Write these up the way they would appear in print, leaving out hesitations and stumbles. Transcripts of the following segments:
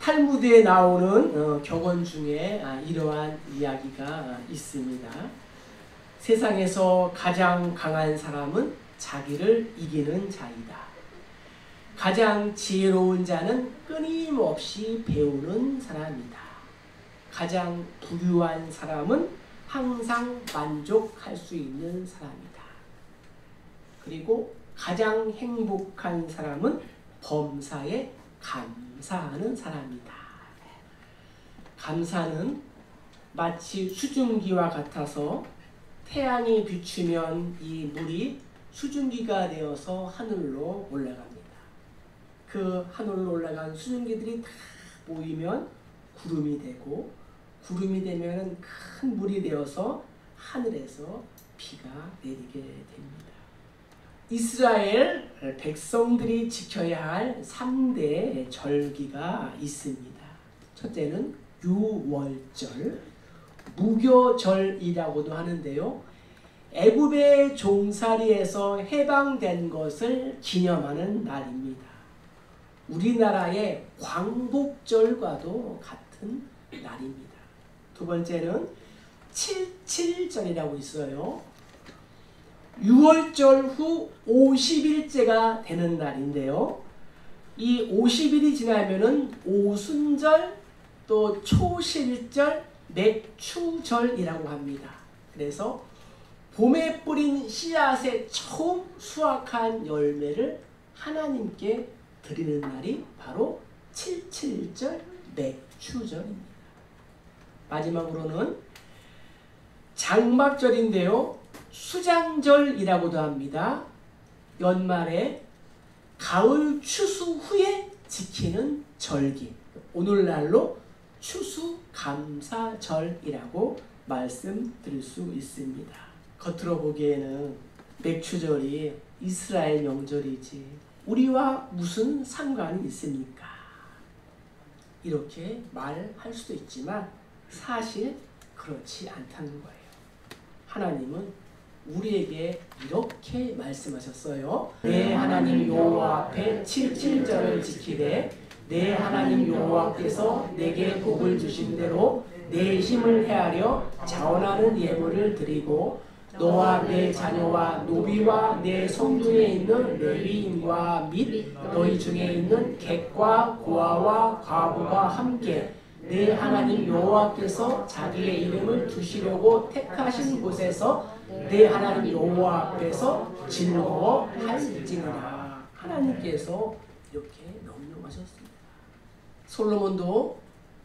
탈무드에 나오는 격언 중에 이러한 이야기가 있습니다. 세상에서 가장 강한 사람은 자기를 이기는 자이다. 가장 지혜로운 자는 끊임없이 배우는 사람이다. 가장 부유한 사람은 항상 만족할 수 있는 사람이다. 그리고 가장 행복한 사람은 범사에 감사하는 사람이다. 감사는 마치 수증기와 같아서 태양이 비추면 이 물이 수증기가 되어서 하늘로 올라갑니다. 그 하늘로 올라간 수증기들이 다 모이면 구름이 되고, 구름이 되면 큰 물이 되어서 하늘에서 비가 내리게 됩니다. 이스라엘 백성들이 지켜야 할 3대 절기가 있습니다. 첫째는 유월절, 무교절이라고도 하는데요. 애굽의 종살이에서 해방된 것을 기념하는 날입니다. 우리나라의 광복절과도 같은 날입니다. 두 번째는 칠칠절이라고 있어요. 6월절 후 50일째가 되는 날인데요. 이 50일이 지나면은 오순절, 또 초실절, 맥추절이라고 합니다. 그래서 봄에 뿌린 씨앗에 처음 수확한 열매를 하나님께 드리는 날이 바로 칠칠절, 맥추절입니다. 마지막으로는 장막절인데요. 수장절이라고도 합니다. 연말에 가을 추수 후에 지키는 절기, 오늘날로 추수감사절이라고 말씀드릴 수 있습니다. 겉으로 보기에는 맥추절이 이스라엘 명절이지 우리와 무슨 상관이 있습니까? 이렇게 말할 수도 있지만 사실 그렇지 않다는 거예요. 하나님은 우리에게 이렇게 말씀하셨어요. 내 하나님 여호와 앞에 칠칠절을 지키되 내 하나님 여호와께서 내게 복을 주신 대로 내 힘을 헤아려 자원하는 예물을 드리고 너와 내 자녀와 노비와 내 성중에 있는 레위인과 및 너희 중에 있는 객과 고아와 과부가 함께 내 하나님 여호와께서 자기의 이름을 두시려고 택하신 곳에서 내 하나님 여호와 앞에서 즐거워할지니라. 하나님께서 이렇게 명령하셨습니다. 솔로몬도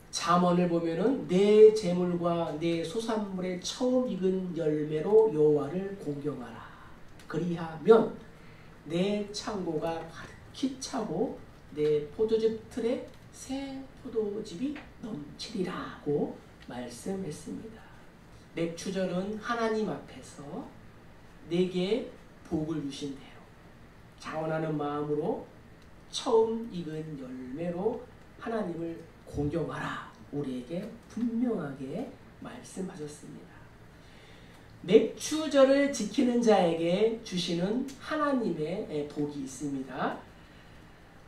잠언을 보면은 내 재물과 내 소산물의 처음 익은 열매로 여호와를 공경하라. 그리하면 내 창고가 가득히 차고 내 포도즙 틀에 새 포도즙이 넘치리라고 말씀했습니다. 맥추절은 하나님 앞에서 내게 복을 주신 대로 자원하는 마음으로 처음 익은 열매로 하나님을 공경하라. 우리에게 분명하게 말씀하셨습니다. 맥추절을 지키는 자에게 주시는 하나님의 복이 있습니다.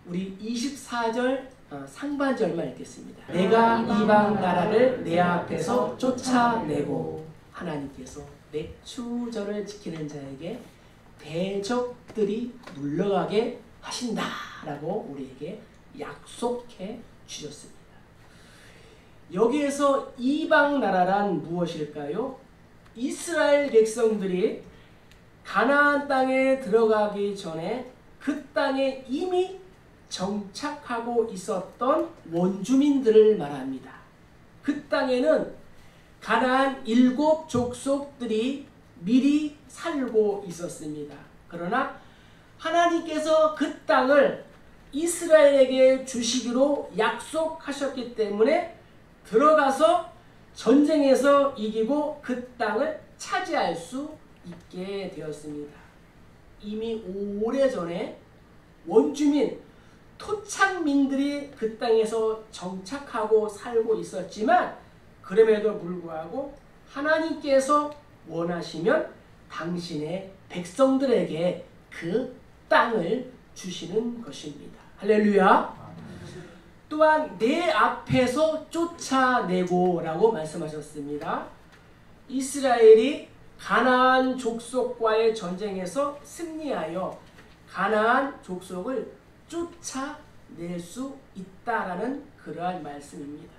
우리 24절 상반절만 읽겠습니다. 내가 이방 나라를 내 앞에서 쫓아내고, 하나님께서 맥추절을 지키는 자에게 대적들이 물러가게 하신다라고 우리에게 약속해 주셨습니다. 여기에서 이방 나라란 무엇일까요? 이스라엘 백성들이 가나안 땅에 들어가기 전에 그 땅에 이미 정착하고 있었던 원주민들을 말합니다. 그 땅에는 가나안 7 족속들이 미리 살고 있었습니다. 그러나 하나님께서 그 땅을 이스라엘에게 주시기로 약속하셨기 때문에 들어가서 전쟁에서 이기고 그 땅을 차지할 수 있게 되었습니다. 이미 오래전에 원주민, 토착민들이 그 땅에서 정착하고 살고 있었지만 그럼에도 불구하고 하나님께서 원하시면 당신의 백성들에게 그 땅을 주시는 것입니다. 할렐루야. 또 또한 내 앞에서 쫓아내고 라고 말씀하셨습니다. 이스라엘이 가나안 족속과의 전쟁에서 승리하여 가나안 족속을 쫓아낼 수 있다라는 그러한 말씀입니다.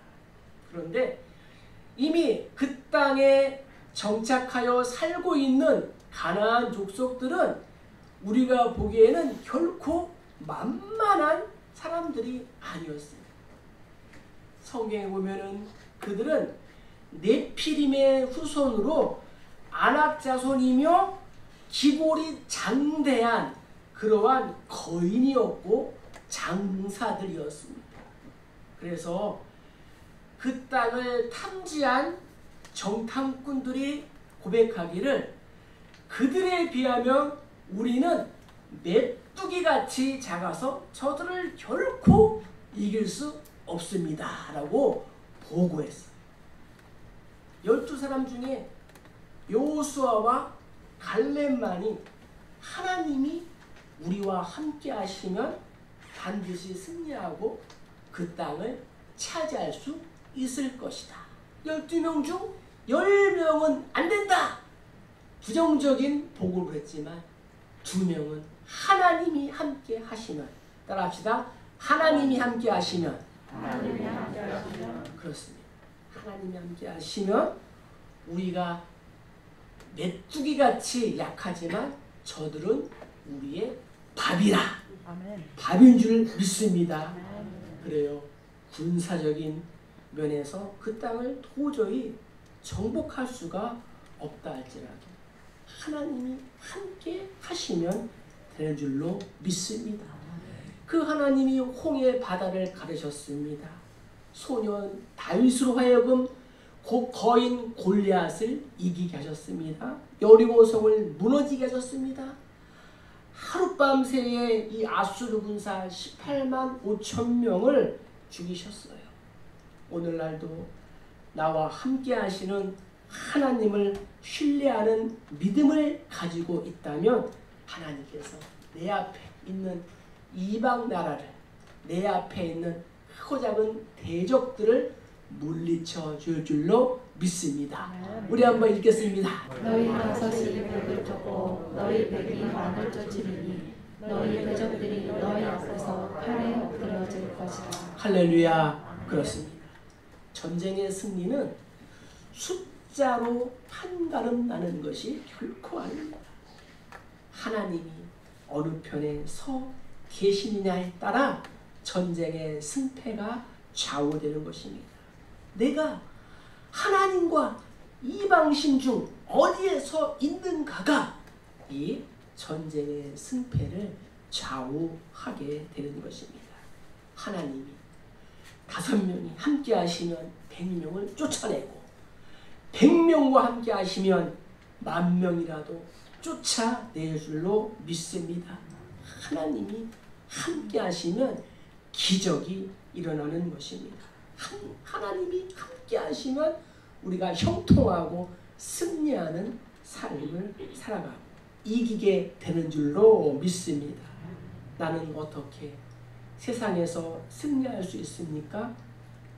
그런데 이미 그 땅에 정착하여 살고 있는 가나안 족속들은 우리가 보기에는 결코 만만한 사람들이 아니었습니다. 성경에 보면은 그들은 네피림의 후손으로 아낙 자손이며 기골이 장대한 그러한 거인이었고 장사들이었습니다. 그래서 그 땅을 탐지한 정탐꾼들이 고백하기를 그들에 비하면 우리는 메뚜기같이 작아서 저들을 결코 이길 수 없습니다 라고 보고했어요. 12사람 중에 여호수아와 갈렙만이 하나님이 우리와 함께 하시면 반드시 승리하고 그 땅을 차지할 수 있을 것이다. 12명 중 10명은 안 된다. 부정적인 보고를 했지만 2명은 하나님이 함께 하시면, 따라합시다. 하나님이 함께 하시면, 그렇습니다. 하나님이 함께 하시면 우리가 메뚜기같이 약하지만 저들은 우리의 밥이라. 밥인 줄 믿습니다. 그래요. 군사적인 면에서 그 땅을 도저히 정복할 수가 없다 할지라도 하나님이 함께 하시면 되는 줄로 믿습니다. 그 하나님이 홍해 바다를 가르셨습니다. 소년 다윗으로 하여금 거인 골리앗을 이기게 하셨습니다. 여리고성을 무너지게 하셨습니다. 하룻밤 새에 이 아수르 군사 18만 5천 명을 죽이셨어요. 오늘날도 나와 함께 하시는 하나님을 신뢰하는 믿음을 가지고 있다면 하나님께서 내 앞에 있는 이방 나라를, 내 앞에 있는 크고 작은 대적들을 물리쳐 줄 줄로 믿습니다. 우리 한번 읽겠습니다. 너희가 서시 벽을 덮고 너희 벽이 왕을 쫓으리니 너희 대적들이 너희 앞에서 칼에 엎드려질 것이다. 할렐루야. 그렇습니다. 전쟁의 승리는 숫자로 판가름 나는 것이 결코 아닙니다. 하나님이 어느 편에 서 계시느냐에 따라 전쟁의 승패가 좌우되는 것입니다. 내가 하나님과 이방신 중 어디에 서 있는가가 이 전쟁의 승패를 좌우하게 되는 것입니다. 하나님이 5명이 함께 하시면 100명을 쫓아내고 100명과 함께 하시면 10,000명이라도 쫓아낼 줄로 믿습니다. 하나님이 함께 하시면 기적이 일어나는 것입니다. 하나님이 함께 하시면 우리가 형통하고 승리하는 삶을 살아가고 이기게 되는 줄로 믿습니다. 나는 어떻게 세상에서 승리할 수 있습니까?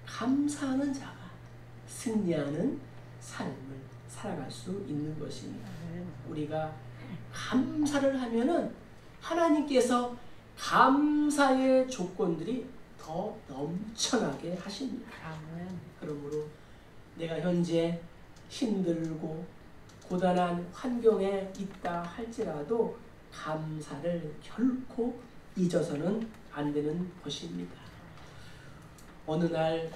감사하는 자가 승리하는 삶을 살아갈 수 있는 것입니다. 우리가 감사를 하면은 하나님께서 감사의 조건들이 더 넘쳐나게 하십니다. 그러므로 내가 현재 힘들고 고단한 환경에 있다 할지라도 감사를 결코 잊어서는 안 되는 것입니다. 어느 날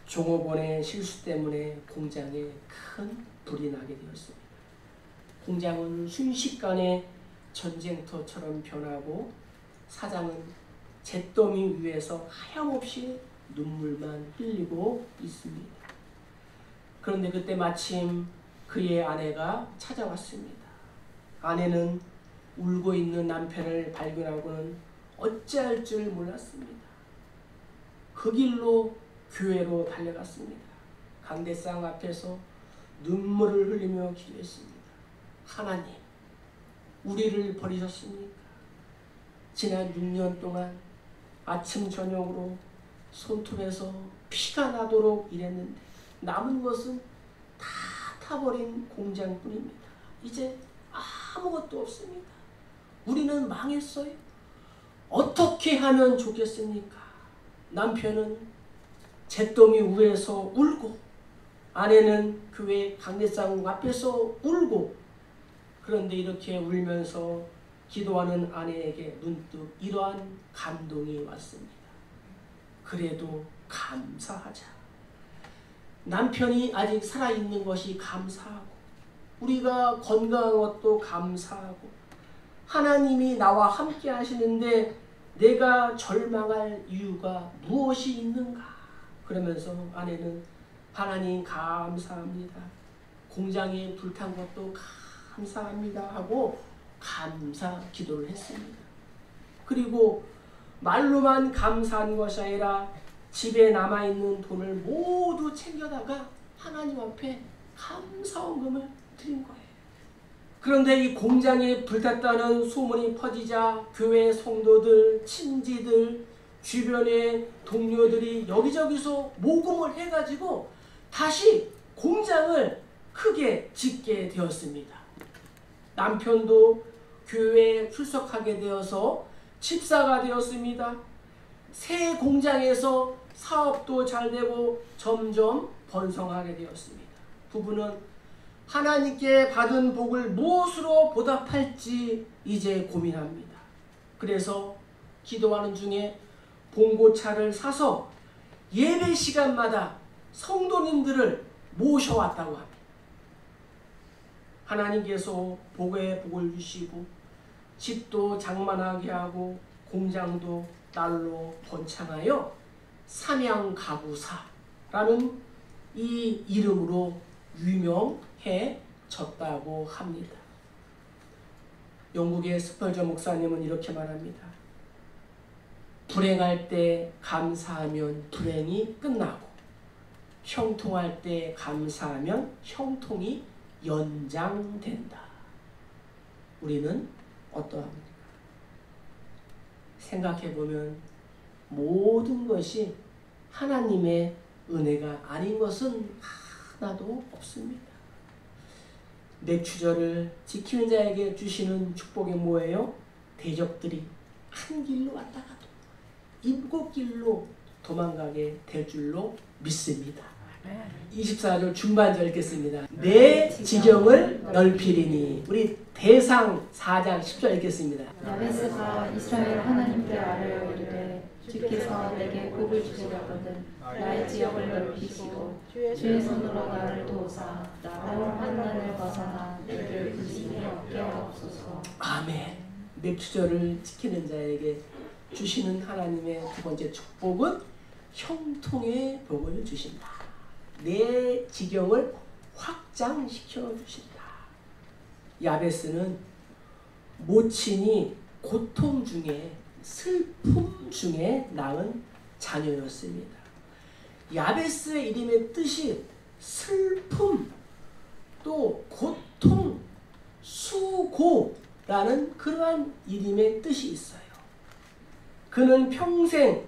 종업원의 실수 때문에 공장에 큰 불이 나게 되었습니다. 공장은 순식간에 전쟁터처럼 변하고 사장은 잿더미 위에서 하염없이 눈물만 흘리고 있습니다. 그런데 그때 마침 그의 아내가 찾아왔습니다. 아내는 울고 있는 남편을 발견하고는 어찌할 줄 몰랐습니다. 그 길로 교회로 달려갔습니다. 강대상 앞에서 눈물을 흘리며 기도했습니다. 하나님, 우리를 버리셨습니까? 지난 6년 동안 아침 저녁으로 손톱에서 피가 나도록 일했는데 남은 것은 다 타버린 공장뿐입니다. 이제 아무것도 없습니다. 우리는 망했어요. 어떻게 하면 좋겠습니까? 남편은 잿더미 위에서 울고 아내는 교회 강대상 앞에서 울고, 그런데 이렇게 울면서 기도하는 아내에게 문득 이러한 감동이 왔습니다. 그래도 감사하자. 남편이 아직 살아있는 것이 감사하고, 우리가 건강한 것도 감사하고, 하나님이 나와 함께 하시는데 내가 절망할 이유가 무엇이 있는가? 그러면서 아내는 하나님 감사합니다. 공장에 불탄 것도 감사합니다 하고 감사 기도를 했습니다. 그리고 말로만 감사한 것이 아니라 집에 남아있는 돈을 모두 챙겨다가 하나님 앞에 감사원금을 드린 거예요. 그런데 이 공장에 불탔다는 소문이 퍼지자 교회 성도들, 친지들, 주변의 동료들이 여기저기서 모금을 해가지고 다시 공장을 크게 짓게 되었습니다. 남편도 교회에 출석하게 되어서 집사가 되었습니다. 새 공장에서 사업도 잘 되고 점점 번성하게 되었습니다. 부부는 하나님께 받은 복을 무엇으로 보답할지 이제 고민합니다. 그래서 기도하는 중에 봉고차를 사서 예배 시간마다 성도님들을 모셔왔다고 합니다. 하나님께서 복에 복을 주시고 집도 장만하게 하고 공장도 날로 번창하여 삼양가구사라는 이 이름으로 유명해졌다고 합니다. 영국의 스펄전 목사님은 이렇게 말합니다. 불행할 때 감사하면 불행이 끝나고 형통할 때 감사하면 형통이 연장된다. 우리는 어떠합니까? 생각해보면 모든 것이 하나님의 은혜가 아닌 것은 하나도 없습니다. 맥추절을 지키는 자에게 주시는 축복이 뭐예요? 대적들이 한 길로 왔다가도 7길로 도망가게 될 줄로 믿습니다. 24절 중반절 읽겠습니다. 내 지경을 넓히리니. 우리 대상 4장 10절 읽겠습니다. 야베스가 이스라엘 하나님께 아뢰어 이르되 주께서 내게 복을 주시거든 나의 지역을 넓히시고 주의 손으로 나를 도우사 나로 환난을 벗어나 내게 근심이 없게 하옵소서. 아멘. 맥추절을 지키는 자에게 주시는 하나님의 두 번째 축복은 형통의 복을 주신다. 내 지경을 확장시켜 주신다. 야베스는 모친이 고통 중에 슬픔 중에 낳은 자녀였습니다. 야베스의 이름의 뜻이 슬픔, 또 고통, 수고라는 그러한 이름의 뜻이 있어요. 그는 평생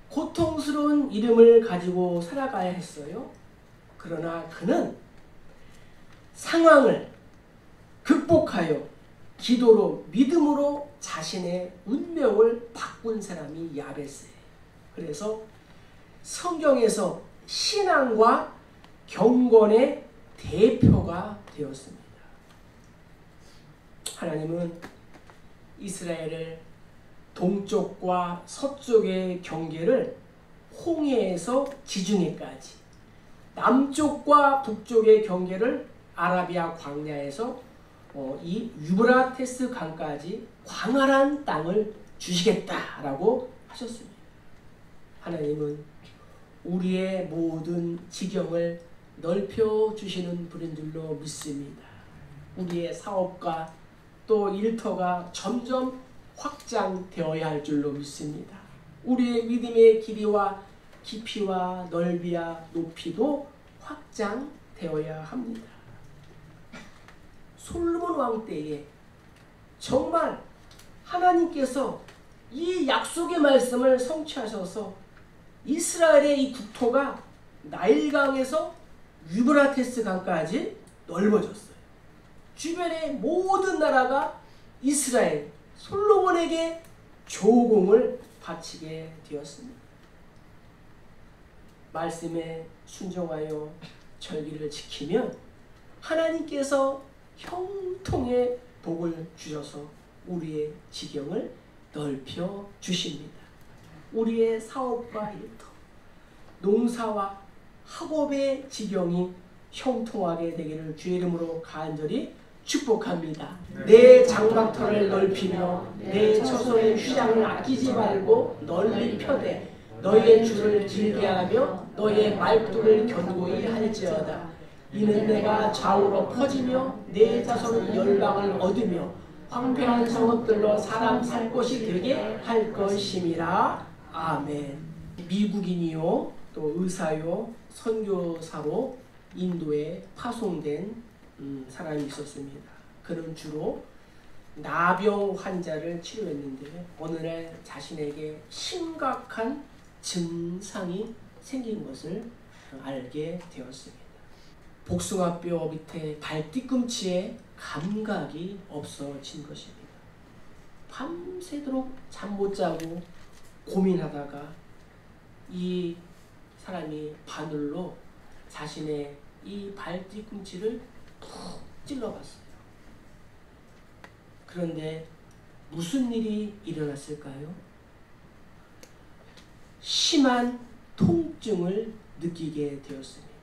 고통스러운 이름을 가지고 살아가야 했어요. 그러나 그는 상황을 극복하여 기도로 믿음으로 자신의 운명을 바꾼 사람이 야베스예요. 그래서 성경에서 신앙과 경건의 대표가 되었습니다. 하나님은 이스라엘을 동쪽과 서쪽의 경계를 홍해에서 지중해까지, 남쪽과 북쪽의 경계를 아라비아 광야에서 이 유브라테스 강까지 광활한 땅을 주시겠다라고 하셨습니다. 하나님은 우리의 모든 지경을 넓혀주시는 분인 줄로 믿습니다. 우리의 사업과 또 일터가 점점 확장되어야 할 줄로 믿습니다. 우리의 믿음의 길이와 깊이와 넓이와 높이도 확장되어야 합니다. 솔로몬 왕 때에 정말 하나님께서 이 약속의 말씀을 성취하셔서 이스라엘의 이 국토가 나일강에서 유브라테스 강까지 넓어졌어요. 주변의 모든 나라가 이스라엘, 솔로몬에게 조공을 바치게 되었습니다. 말씀에 순종하여 절기를 지키면 하나님께서 형통의 복을 주셔서 우리의 지경을 넓혀 주십니다. 우리의 사업과 일터, 농사와 학업의 지경이 형통하게 되기를 주의 이름으로 간절히 축복합니다. 내 장막터를 넓히며 내 처소의 휴장을 아끼지 말고 널리 펴되 너희의 줄을 길게 하며 너희의 말뚝을 견고히 할지어다. 이는 내가 좌우로 퍼지며 내 자손은 열방을 얻으며 황폐한 성읍들로 사람 살 곳이 되게 할 것임이라. 아멘. 미국인이요 또 의사요 선교사로 인도에 파송된 사람이 있었습니다. 그는 주로 나병 환자를 치료했는데 어느 날 자신에게 심각한 증상이 생긴 것을 알게 되었습니다. 복숭아뼈 밑에 발 뒤꿈치에 감각이 없어진 것입니다. 밤새도록 잠 못 자고 고민하다가 이 사람이 바늘로 자신의 이 발 뒤꿈치를 푹 찔러봤어요. 그런데 무슨 일이 일어났을까요? 심한 통증을 느끼게 되었습니다.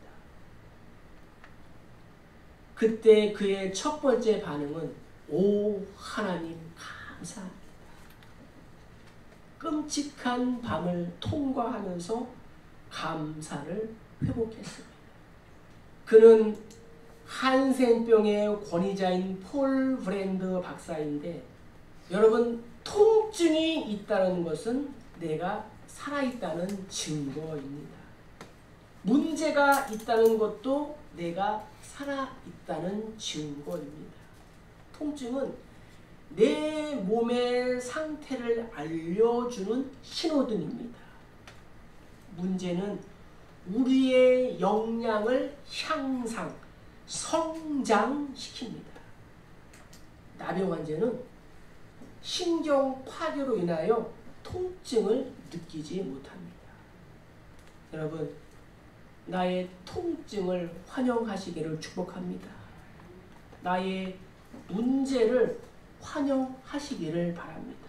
그때 그의 첫 번째 반응은 오 하나님 감사합니다. 끔찍한 밤을 통과하면서 감사를 회복했습니다. 그는 한센병의 권위자인 폴 브랜드 박사인데 여러분 통증이 있다는 것은 내가 살아있다는 증거입니다. 문제가 있다는 것도 내가 살아있다는 증거입니다. 통증은 내 몸의 상태를 알려주는 신호등입니다. 문제는 우리의 역량을 향상, 성장시킵니다. 나병 환자는 신경 파괴로 인하여 통증을 느끼지 못합니다. 여러분, 나의 통증을 환영하시기를 축복합니다. 나의 문제를 환영하시기를 바랍니다.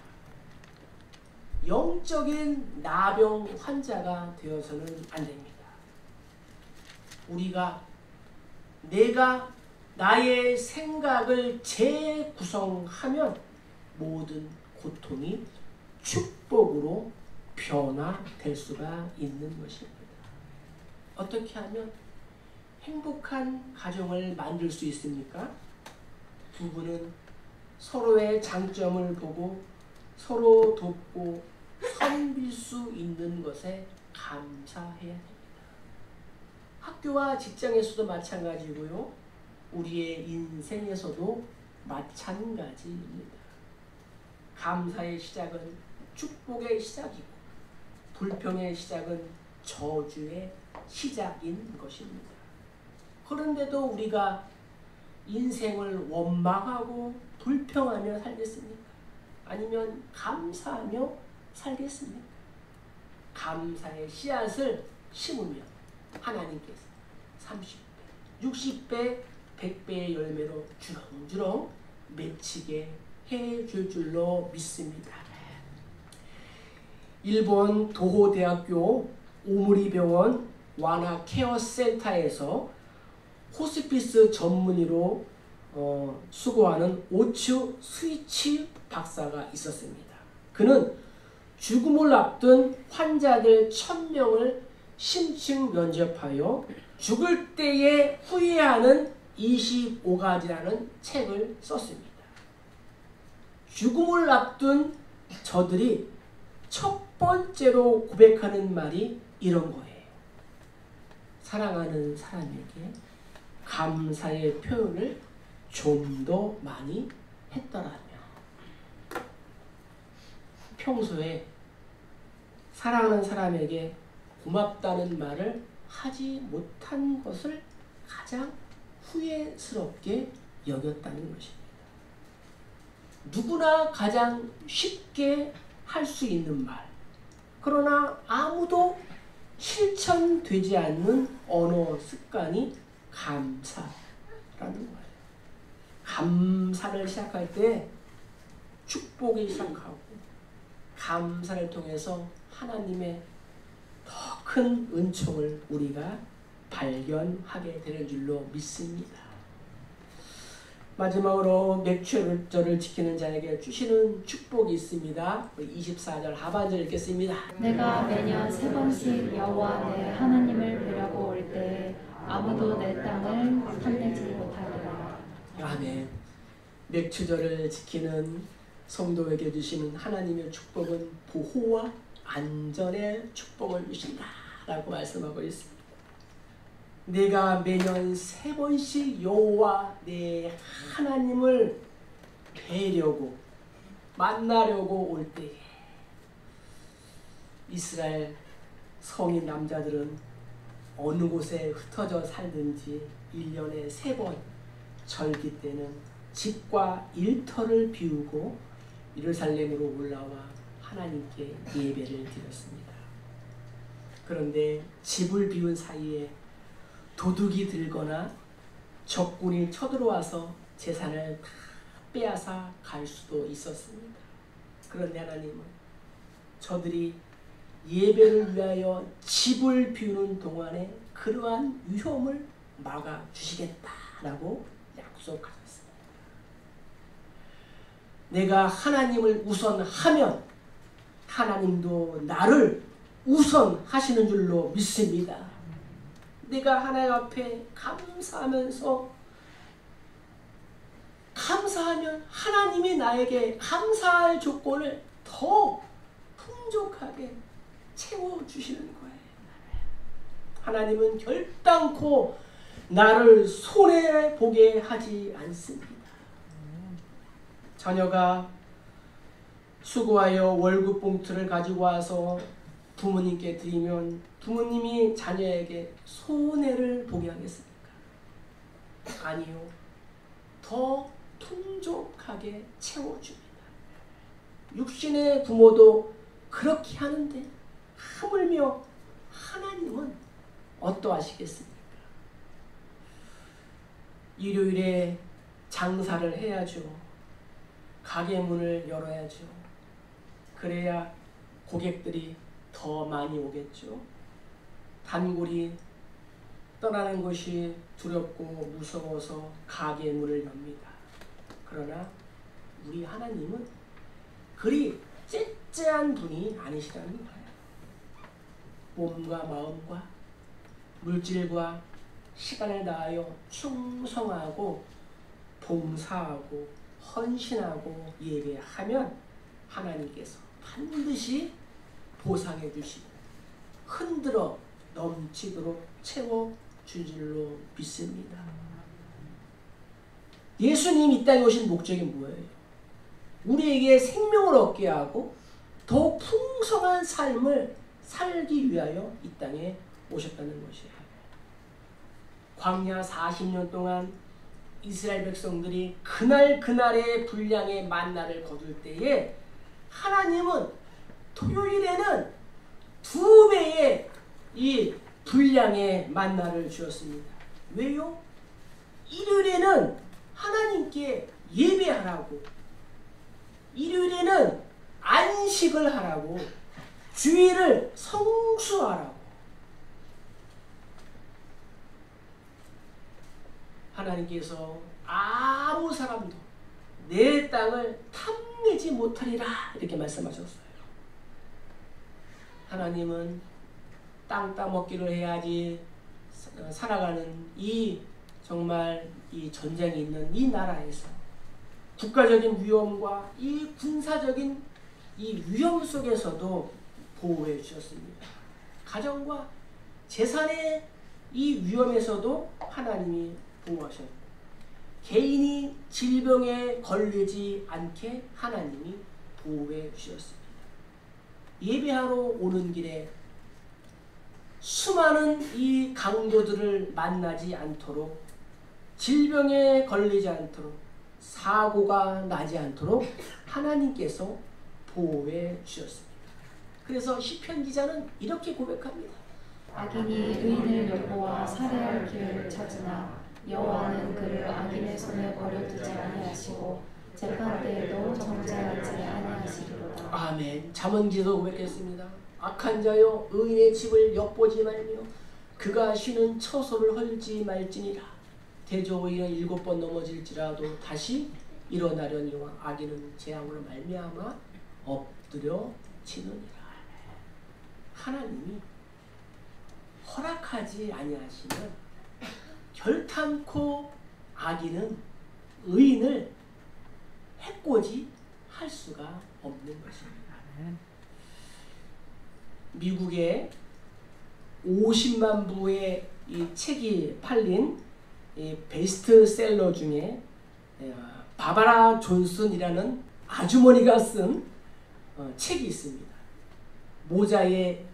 영적인 나병 환자가 되어서는 안 됩니다. 우리가 내가 나의 생각을 재구성하면 모든 고통이 축복으로 변화될 수가 있는 것입니다. 어떻게 하면 행복한 가정을 만들 수 있습니까? 부부는 서로의 장점을 보고 서로 돕고 섬길 수 있는 것에 감사해야 됩니다. 학교와 직장에서도 마찬가지고요. 우리의 인생에서도 마찬가지입니다. 감사의 시작은 축복의 시작이고 불평의 시작은 저주의 시작인 것입니다. 그런데도 우리가 인생을 원망하고 불평하며 살겠습니까? 아니면 감사하며 살겠습니까? 감사의 씨앗을 심으면 하나님께서 30배, 60배, 100배의 열매로 주렁주렁 맺히게 해줄 줄로 믿습니다. 일본 도호대학교 오모리병원 완화 케어 센터에서 호스피스 전문의로 수고하는 오츠 스위치 박사가 있었습니다. 그는 죽음을 앞둔 환자들 1000명을 심층 면접하여 죽을 때에 후회하는 25가지라는 책을 썼습니다. 죽음을 앞둔 저들이 첫 번째로 고백하는 말이 이런 거예요. 사랑하는 사람에게 감사의 표현을 좀 더 많이 했더라면. 평소에 사랑하는 사람에게 고맙다는 말을 하지 못한 것을 가장 후회스럽게 여겼다는 것입니다. 누구나 가장 쉽게 할 수 있는 말, 그러나 아무도 실천되지 않는 언어 습관이 감사라는 거예요. 감사를 시작할 때 축복이 시작하고, 감사를 통해서 하나님의 더 큰 은총을 우리가 발견하게 되는 줄로 믿습니다. 마지막으로 맥주절을 지키는 자에게 주시는 축복이 있습니다. 24절 하반절 읽겠습니다. 내가 매년 3번씩 여호와 내 하나님을 뵈려고 올 때 아무도 내 땅을 탐내지 못하리라. 아멘. 맥주절을 지키는 성도에게 주시는 하나님의 축복은 보호와 안전의 축복을 주신다라고 말씀하고 있습니다. 내가 매년 3번씩 여호와 내 하나님을 뵈려고, 만나려고 올 때에 이스라엘 성인 남자들은 어느 곳에 흩어져 살든지 1년에 3번 절기 때는 집과 일터를 비우고 예루살렘으로 올라와 하나님께 예배를 드렸습니다. 그런데 집을 비운 사이에 도둑이 들거나 적군이 쳐들어와서 재산을 다 빼앗아 갈 수도 있었습니다. 그런데 하나님은 저들이 예배를 위하여 집을 비우는 동안에 그러한 위험을 막아주시겠다라고 약속하셨습니다. 내가 하나님을 우선하면 하나님도 나를 우선하시는 줄로 믿습니다. 내가 하나님 앞에 감사하면 하나님이 나에게 감사할 조건을 더 풍족하게 채워주시는 거예요. 하나님은 결단코 나를 손해보게 하지 않습니다. 자녀가 수고하여 월급 봉투를 가지고 와서 부모님께 드리면 부모님이 자녀에게 손해를 보게 하겠습니까? 아니요. 더 풍족하게 채워줍니다. 육신의 부모도 그렇게 하는데 하물며 하나님은 어떠하시겠습니까? 일요일에 장사를 해야죠. 가게 문을 열어야죠. 그래야 고객들이 더 많이 오겠죠. 단골이 떠나는 것이 두렵고 무서워서 가게 문을 엽니다. 그러나 우리 하나님은 그리 째째한 분이 아니시라는 거예요. 몸과 마음과 물질과 시간을 다하여 충성하고 봉사하고 헌신하고 예배하면 하나님께서 반드시 보상해 주시고 흔들어 넘치도록 채워준 줄로 믿습니다. 예수님 이 땅에 오신 목적이 뭐예요? 우리에게 생명을 얻게 하고 더 풍성한 삶을 살기 위하여 이 땅에 오셨다는 것이에요. 광야 40년 동안 이스라엘 백성들이 그날의 분량의 만나를 거둘 때에 하나님은 토요일에는 2배의 이 분량의 만나를 주었습니다. 왜요? 일요일에는 하나님께 예배하라고, 일요일에는 안식을 하라고, 주일을 성수하라고. 하나님께서 아무 사람도 내 땅을 탐내지 못하리라 이렇게 말씀하셨어요. 하나님은 땅 따먹기를 해야지 살아가는 이 정말 이 전쟁이 있는 이 나라에서 국가적인 위험과 이 군사적인 이 위험 속에서도 보호해 주셨습니다. 가정과 재산의 이 위험에서도 하나님이 보호하셨고, 개인이 질병에 걸리지 않게 하나님이 보호해 주셨습니다. 예배하러 오는 길에 수많은 이 강도들을 만나지 않도록, 질병에 걸리지 않도록, 사고가 나지 않도록 하나님께서 보호해 주셨습니다. 그래서 시편 기자는 이렇게 고백합니다. 악인이 의인을 엿보아 살해할 기회를 찾으나 여호와는 그를 악인의 손에 버려두지 아니하시고 재판 때에도 정죄하지 아니하시리로다. 아멘. 잠언기도 고백했습니다. 악한 자여 의인의 집을 엿보지 말며 그가 쉬는 처소를 헐지 말지니라. 대저의인은 7번 넘어질지라도 다시 일어나려니와 악인은 재앙으로 말미암아 엎드려지느니라. 하나님이 허락하지 아니하시면 결탄코 악인은 의인을 해코지 할 수가 없는 것입니다. 미국에 50만 부의 이 책이 팔린 이 베스트셀러 중에 바바라 존슨이라는 아주머니가 쓴 책이 있습니다. 모자에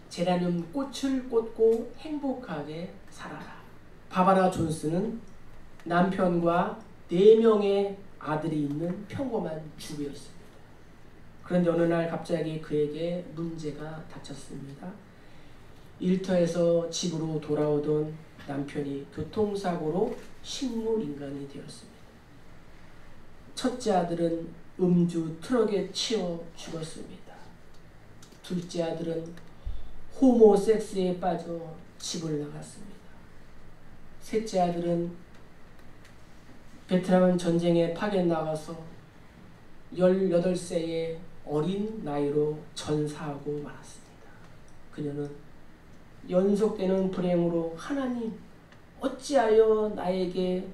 제라늄 꽃을 꽂고 행복하게 살아라. 바바라 존슨은 남편과 4명의 아들이 있는 평범한 주부였습니다. 그런데 어느 날 갑자기 그에게 문제가 닥쳤습니다. 일터에서 집으로 돌아오던 남편이 교통사고로 식물인간이 되었습니다. 첫째 아들은 음주 트럭에 치여 죽었습니다. 둘째 아들은 호모섹스에 빠져 집을 나갔습니다. 셋째 아들은 베트남 전쟁에 파견 나가서 18세의 어린 나이로 전사하고 말았습니다. 그녀는 연속되는 불행으로 하나님 어찌하여 나에게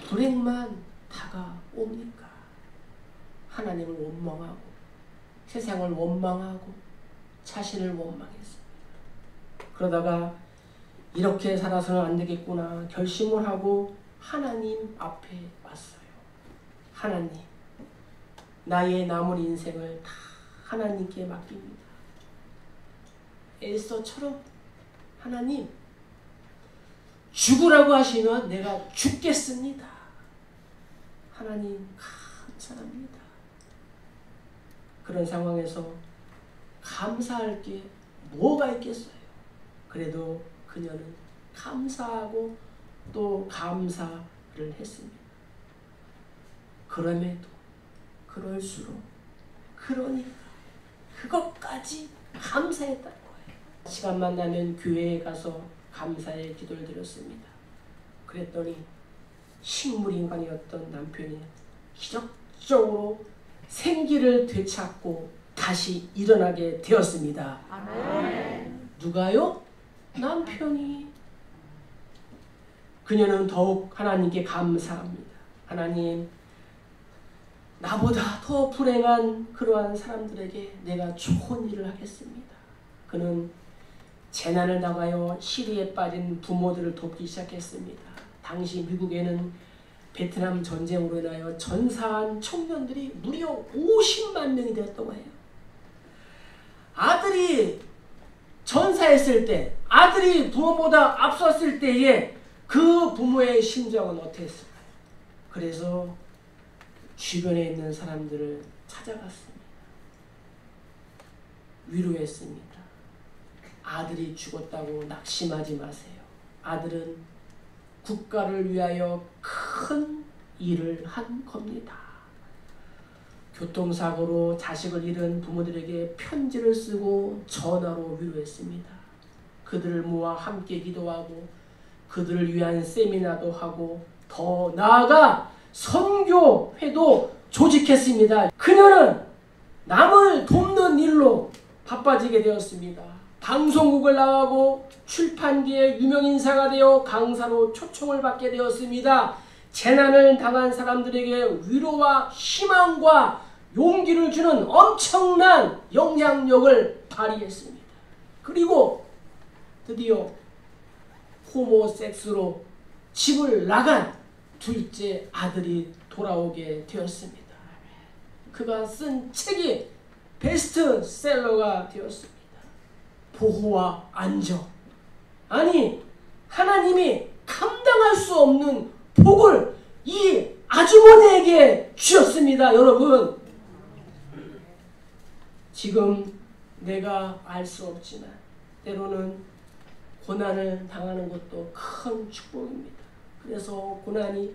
불행만 다가옵니까? 하나님을 원망하고 세상을 원망하고 자신을 원망했습니다. 그러다가 이렇게 살아서는 안 되겠구나 결심을 하고 하나님 앞에 왔어요. 하나님, 나의 남은 인생을 다 하나님께 맡깁니다. 에스더처럼 하나님, 죽으라고 하시면 내가 죽겠습니다. 하나님 감사합니다. 그런 상황에서 감사할 게 뭐가 있겠어요. 그래도 그녀는 감사하고 또 감사를 했습니다. 그럼에도 그럴수록 그러니까 그것까지 감사했다는 거예요. 시간만 나면 교회에 가서 감사의 기도를 드렸습니다. 그랬더니 식물인간이었던 남편이 기적적으로 생기를 되찾고 다시 일어나게 되었습니다. 아멘. 누가요? 남편이. 그녀는 더욱 하나님께 감사합니다. 하나님, 나보다 더 불행한 그러한 사람들에게 내가 좋은 일을 하겠습니다. 그는 재난을 당하여 시리에 빠진 부모들을 돕기 시작했습니다. 당시 미국에는 베트남 전쟁으로 인하여 전사한 청년들이 무려 50만 명이 되었다고 해요. 아들이 전사했을 때, 아들이 부모보다 앞섰을 때에 그 부모의 심정은 어땠을까요? 그래서 주변에 있는 사람들을 찾아갔습니다. 위로했습니다. 아들이 죽었다고 낙심하지 마세요. 아들은 국가를 위하여 큰 일을 한 겁니다. 교통사고로 자식을 잃은 부모들에게 편지를 쓰고 전화로 위로했습니다. 그들을 모아 함께 기도하고 그들을 위한 세미나도 하고 더 나아가 선교회도 조직했습니다. 그녀는 남을 돕는 일로 바빠지게 되었습니다. 방송국을 나가고 출판계의 유명인사가 되어 강사로 초청을 받게 되었습니다. 재난을 당한 사람들에게 위로와 희망과 용기를 주는 엄청난 영향력을 발휘했습니다. 그리고 드디어 호모섹스로 집을 나간 둘째 아들이 돌아오게 되었습니다. 그가 쓴 책이 베스트셀러가 되었습니다. 보호와 안정, 아니 하나님이 감당할 수 없는 복을 이 아주머니에게 주셨습니다. 여러분, 지금 내가 알 수 없지만 때로는 고난을 당하는 것도 큰 축복입니다. 그래서 고난이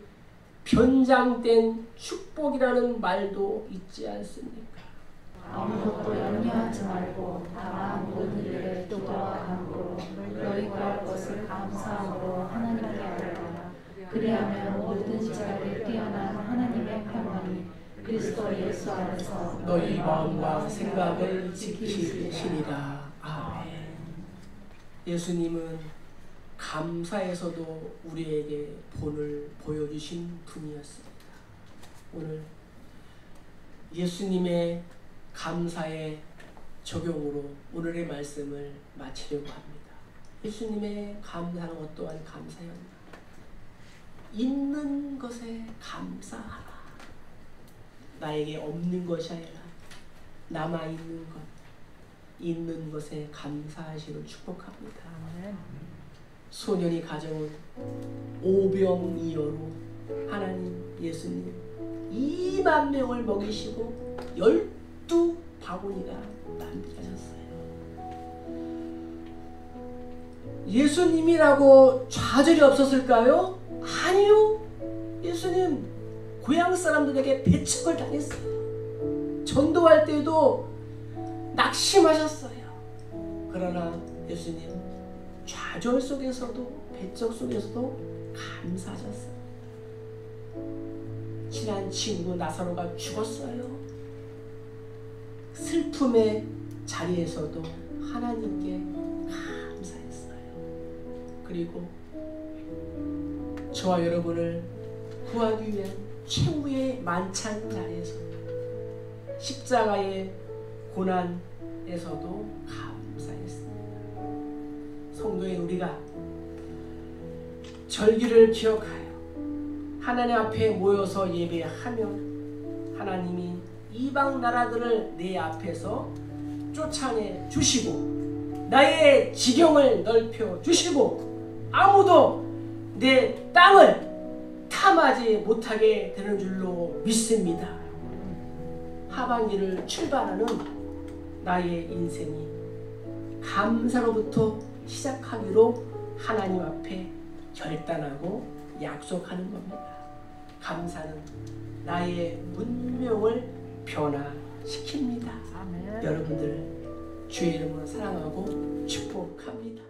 변장된 축복이라는 말도 있지 않습니까? 아무것도 염려하지 말고 다만 모든 일에 기도와 간구로 너희 구할 것을 감사함으로 하나님께 아뢰라. 그리하면 모든 지각에 뛰어난 하나님의 평강이 그리스도 예수 안에서 너희 마음과 생각을 지키시리라. 아멘. 예수님은 감사에서도 우리에게 본을 보여주신 분이었습니다. 오늘 예수님의 감사의 적용으로 오늘의 말씀을 마치려고 합니다. 예수님의 감사는 어떠한 감사였나? 있는 것에 감사하라. 나에게 없는 것이 아니라 남아있는 것, 있는 것에 감사하시기를 축복합니다. 소년이 가져온 오병이어로 하나님 예수님 2만 명을 먹이시고 12바구니가 남겨졌어요. 예수님이라고 좌절이 없었을까요? 아니요. 예수님 고향 사람들에게 배척을 당했어요. 전도할 때도 낙심하셨어요. 그러나 예수님 좌절 속에서도 배척 속에서도 감사하셨어요. 친한 친구 나사로가 죽었어요. 슬픔의 자리에서도 하나님께 감사했어요. 그리고 저와 여러분을 구하기 위한 최후의 만찬 자리에서 십자가의 고난에서도 감사했습니다. 성도의 우리가 절기를 기억하여 하나님 앞에 모여서 예배하면 하나님이 이방 나라들을 내 앞에서 쫓아내 주시고 나의 지경을 넓혀 주시고 아무도 내 땅을 탐하지 못하게 되는 줄로 믿습니다. 하반기를 출발하는 나의 인생이 감사로부터 시작하기로 하나님 앞에 결단하고 약속하는 겁니다. 감사는 나의 문명을 변화시킵니다. 아멘. 여러분들 주의 이름으로 사랑하고 축복합니다.